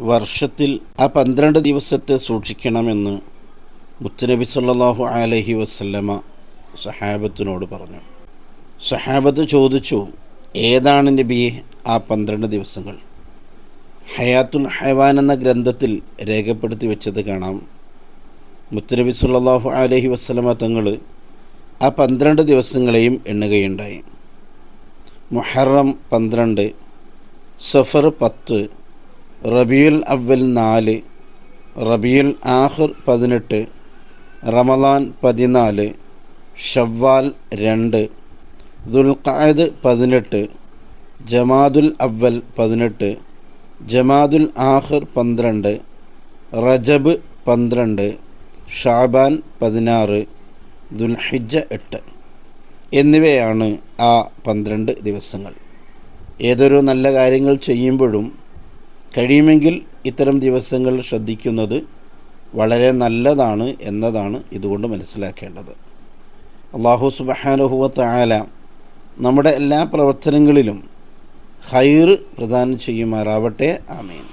വർഷത്തിൽ ആ 12 ദിവസത്തെ സൂക്ഷിക്കണമെന്ന് മുത്തുനബി സല്ലല്ലാഹു അലൈഹി വസല്ലമ സഹാബത്തിനോട് പറഞ്ഞു. സഹാബത്ത് ചോദിച്ചു, ഏതാണ് നബിയെ ആ 12 ദിവസങ്ങൾ? ഹയാത്തുൽ ഹൈവാൻ എന്ന ഗ്രന്ഥത്തിൽ രേഖപ്പെടുത്തി വെച്ചത് കാണാം. മുത്തുനബി സല്ലല്ലാഹു അലൈഹി വസല്ലമ തങ്ങൾ ആ 12 ദിവസങ്ങളെയും എണ്ണുകയുണ്ടായി. മുഹറം 12, സഫർ 10, റബീഉൽ അവ്വൽ 4, റബീഉൽ ആഖിർ 18, റമളാൻ 14, ശവ്വാൽ 2, ദുൽഖഅദ് 18, ജമാദുൽ അവ്വൽ 18, ജമാദുൽ ആഖിർ 12, റജബ് 12, ഷഅബാൻ 16, ദുൽഹിജ്ജ 8 എന്നിവയാണ് ആ 12 ദിവസങ്ങൾ. ഏതൊരു നല്ല കാര്യങ്ങൾ ചെയ്യുമ്പോഴും കഴിയുമെങ്കിൽ ഇത്തരം ദിവസങ്ങൾ ശ്രദ്ധിക്കുന്നത് വളരെ നല്ലതാണ് എന്നതാണ് ഇതുകൊണ്ട് മനസ്സിലാക്കേണ്ടത്. അല്ലാഹു സുബ്ഹാനഹു വ തആല നമ്മുടെ എല്ലാ പ്രവർത്തനങ്ങളിലും ഖൈർ പ്രദാനം ചെയ്യുമാറാവട്ടെ. ആമീൻ.